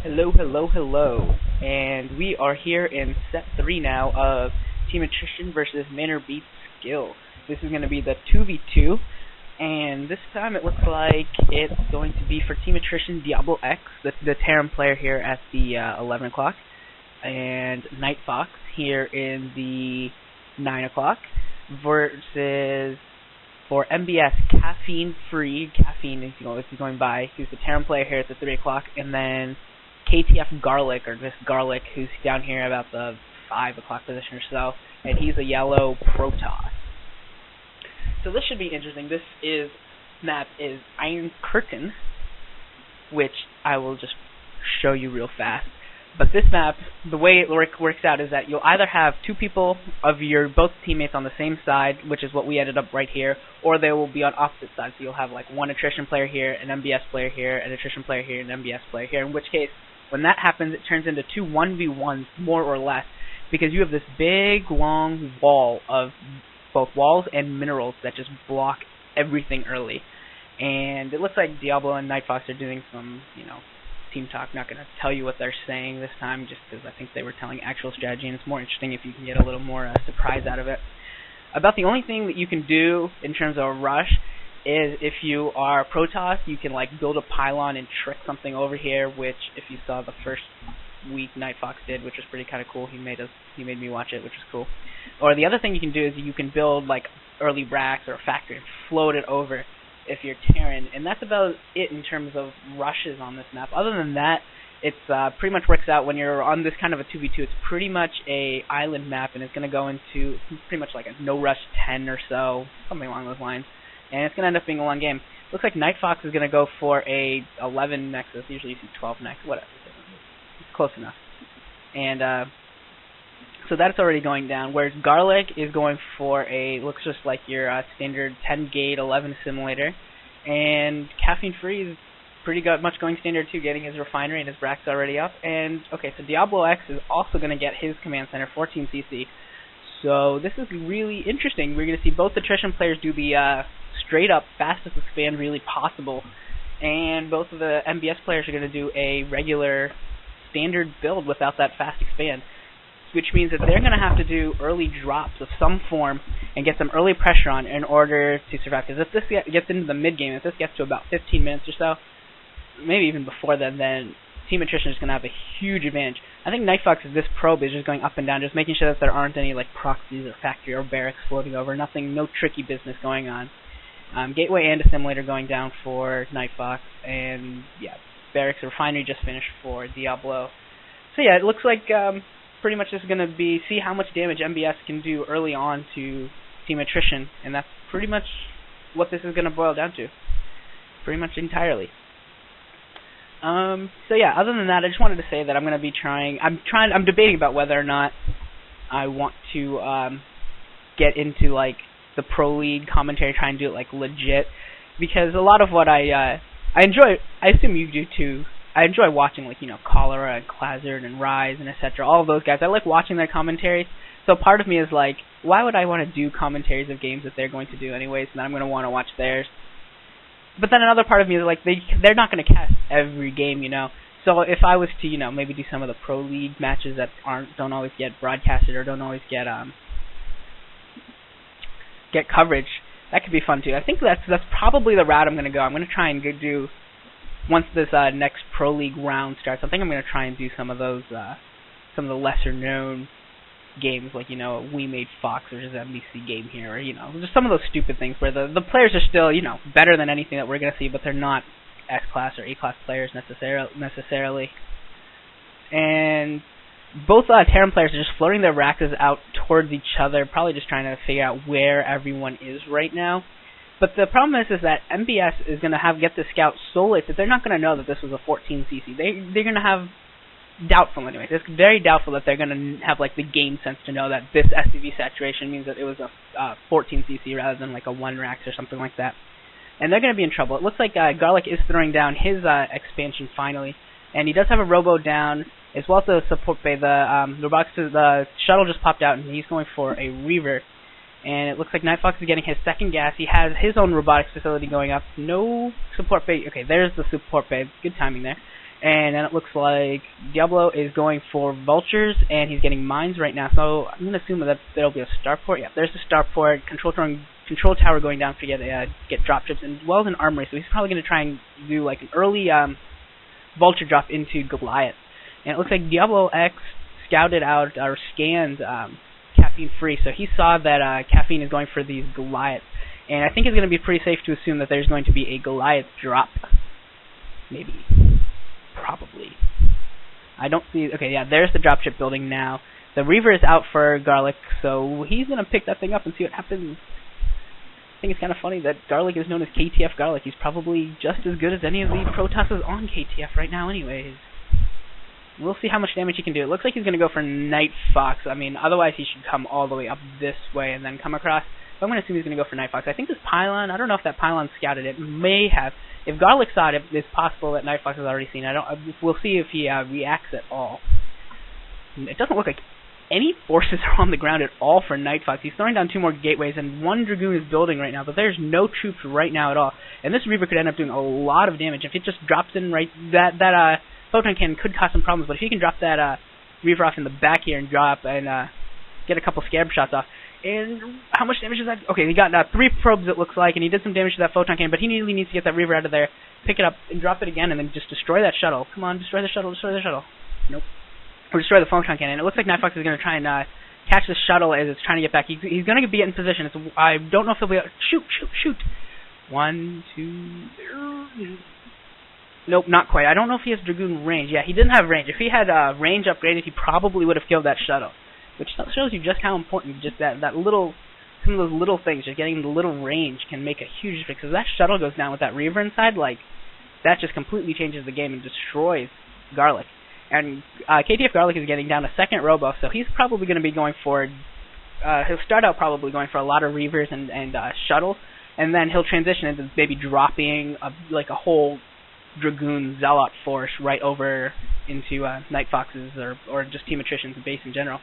Hello, hello, hello. And we are here in set 3 now of Team Attrition versus MannersBeatsSkill. This is going to be the 2v2, and this time it looks like it's going to be for Team Attrition DiabloX, the Terran player here at the 11 o'clock, and Nightfox here in the 9 o'clock, versus for MBS Caffeine, if he's going by, who's the Terran player here at the 3 o'clock, and then KTF Garlic, or just Garlic, who's down here about the 5 o'clock position or so, and he's a yellow Protoss. So this should be interesting. This map is Iron Curtain, which I will just show you real fast. But this map, the way it works out is that you'll either have two people of your both teammates on the same side, which is what we ended up right here, or they will be on opposite sides. So you'll have like one Attrition player here, an MBS player here, an Attrition player here, and an MBS player here, in which case, when that happens, it turns into two 1v1s, more or less, because you have this big, long wall of both walls and minerals that just block everything early. And it looks like Diablo and Nightfox are doing some, team talk. Not going to tell you what they're saying this time, just because I think they were telling actual strategy, and it's more interesting if you can get a little more surprise out of it. About the only thing that you can do in terms of a rush is if you are Protoss, you can like build a pylon and trick something over here, which if you saw the first week Nightfox did, which was pretty kind of cool. He made me watch it, which was cool. Or the other thing you can do is you can build like early racks or a factory and float it over if you're Terran, and that's about it in terms of rushes on this map. Other than that, it's pretty much works out when you're on this kind of a 2v2. It's pretty much a island map, and it's going to go into pretty much like a no rush 10 or so, something along those lines. And it's going to end up being a long game. Looks like Nightfox is going to go for a 11 Nexus. Usually you see 12 Nexus. Whatever. It's close enough. And so that's already going down. Whereas Garlic is going for looks just like your standard 10 gate 11 simulator. And Caffeine Free is pretty much going standard too, getting his refinery and his bracks already up. And okay, so DiabloX is also going to get his command center, 14 CC. So this is really interesting. We're going to see both Attrition players do the straight up fastest expand really possible, and both of the MBS players are going to do a regular standard build without that fast expand, which means that they're going to have to do early drops of some form and get some early pressure on in order to survive. Because if this gets into the mid game, if this gets to about 15 minutes or so, maybe even before then Team Attrition is going to have a huge advantage. I think Nightfox's this probe is just going up and down, just making sure that there aren't any like proxies or factory or barracks floating over. No tricky business going on. Gateway and Assimilator going down for Nightfox, and yeah, barracks refinery just finished for Diablo. So yeah, it looks like pretty much this is going to be see how much damage MBS can do early on to Team Attrition, and that's pretty much what this is going to boil down to, pretty much entirely. So yeah, other than that, I just wanted to say that I'm going to be I'm debating about whether or not I want to get into like the Pro League commentary, try and do it like legit, because a lot of what I enjoy, I assume you do too. I enjoy watching like Cholera and Clazzard and Rise and etc. All of those guys. I like watching their commentaries. So part of me is like, why would I want to do commentaries of games that they're going to do anyways, and then I'm going to want to watch theirs? But then another part of me is like, they're not going to cast every game, So if I was to, maybe do some of the Pro League matches that don't always get broadcasted or don't always get coverage, that could be fun too. I think that's probably the route I'm going to go. I'm going to try and do, once this next Pro League round starts, I think I'm going to try and do some of those, some of the lesser known games, like We Made Fox versus NBC game here, or just some of those stupid things where the players are still better than anything that we're going to see, but they're not S-class or A-class players necessarily. And both Terran players are just floating their racks out towards each other, probably just trying to figure out where everyone is right now. But the problem is that MBS is going to get the scout so late that they're not going to know that this was a 14 CC. They're going to have doubtful anyway. It's very doubtful that they're going to have like the game sense to know that this SCV saturation means that it was a 14 CC rather than like a 1 racks or something like that. And they're going to be in trouble. It looks like Garlic is throwing down his expansion finally, and he does have a robo down as well as the support bay. The shuttle just popped out, and he's going for a Reaver. And it looks like Nightfox is getting his second gas. He has his own robotics facility going up. No support bay. Okay, there's the support bay. Good timing there. And then it looks like Diablo is going for vultures, and he's getting mines right now. So I'm going to assume that there'll be a starport. Yeah, there's the starport. Control tower going down to get dropships, and as well as an armory. So he's probably going to try and do like an early vulture drop into Goliath. And it looks like DiabloX scouted out or scanned Caffeine free. So he saw that Caffeine is going for these Goliaths. And I think it's going to be pretty safe to assume that there's going to be a Goliath drop. Maybe. Probably. I don't see... Okay, yeah, there's the dropship building now. The Reaver is out for Garlic, so he's going to pick that thing up and see what happens. I think it's kind of funny that Garlic is known as KTF Garlic. He's probably just as good as any of the Protosses on KTF right now anyways. We'll see how much damage he can do. It looks like he's going to go for Nightfox. I mean, otherwise he should come all the way up this way and then come across. But I'm going to assume he's going to go for Nightfox. I think this pylon, I don't know if that pylon scouted it. May have. If Garlic saw it, it's possible that Nightfox has already seen it. We'll see if he reacts at all. It doesn't look like any forces are on the ground at all for Nightfox. He's throwing down 2 more gateways, and 1 Dragoon is building right now, but there's no troops right now at all. And this Reaver could end up doing a lot of damage. If it just drops in right... That Photon Cannon could cause some problems, but if he can drop that Reaver off in the back here and drop and get a couple Scarab shots off. And how much damage is that? Okay, he got 3 probes, it looks like, and he did some damage to that Photon Cannon, but he really needs to get that Reaver out of there, pick it up, and drop it again, and then just destroy that shuttle. Come on, destroy the shuttle, destroy the shuttle. Nope. Or destroy the Photon Cannon. It looks like Nightfox is going to try and catch the shuttle as it's trying to get back. He's going to be in position. I don't know if he'll be able to... Shoot! 1, 2... Nope, not quite. I don't know if he has Dragoon range. Yeah, he didn't have range. If he had range upgraded, he probably would have killed that shuttle. Which shows you just how important just that little, some of those little things, just getting the little range can make a huge difference. Because that shuttle goes down with that Reaver inside, like, that just completely changes the game and destroys Garlic. And KTF Garlic is getting down a 2nd Robo, so he's probably going to be going for, he'll start out probably going for a lot of Reavers and shuttles, and then he'll transition into maybe dropping like a whole Dragoon Zealot force right over into Nightfox's or just Team Attrition's base in general.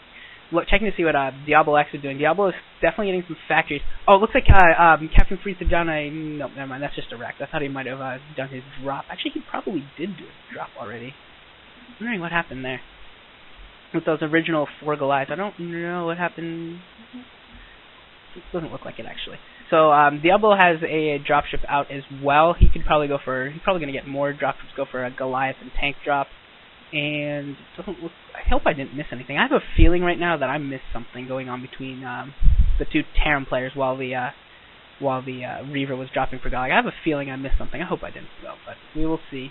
Look, checking to see what DiabloX is doing. Diablo is definitely getting some factories. Oh, it looks like Captain Freeze had done a... No, never mind, that's just a wreck. I thought he might have done his drop. Actually, he probably did do a drop already. I'm wondering what happened there. With those original 4 Goliaths. I don't know what happened. It doesn't look like it, actually. So, Diablo has a dropship out as well. He could probably go for... He's probably going to get more dropships, go for a Goliath and tank drop. And it doesn't look... I hope I didn't miss anything. I have a feeling right now that I missed something going on between the 2 Terran players while the Reaver was dropping for Garlic. I have a feeling I missed something. I hope I didn't, though, but we will see.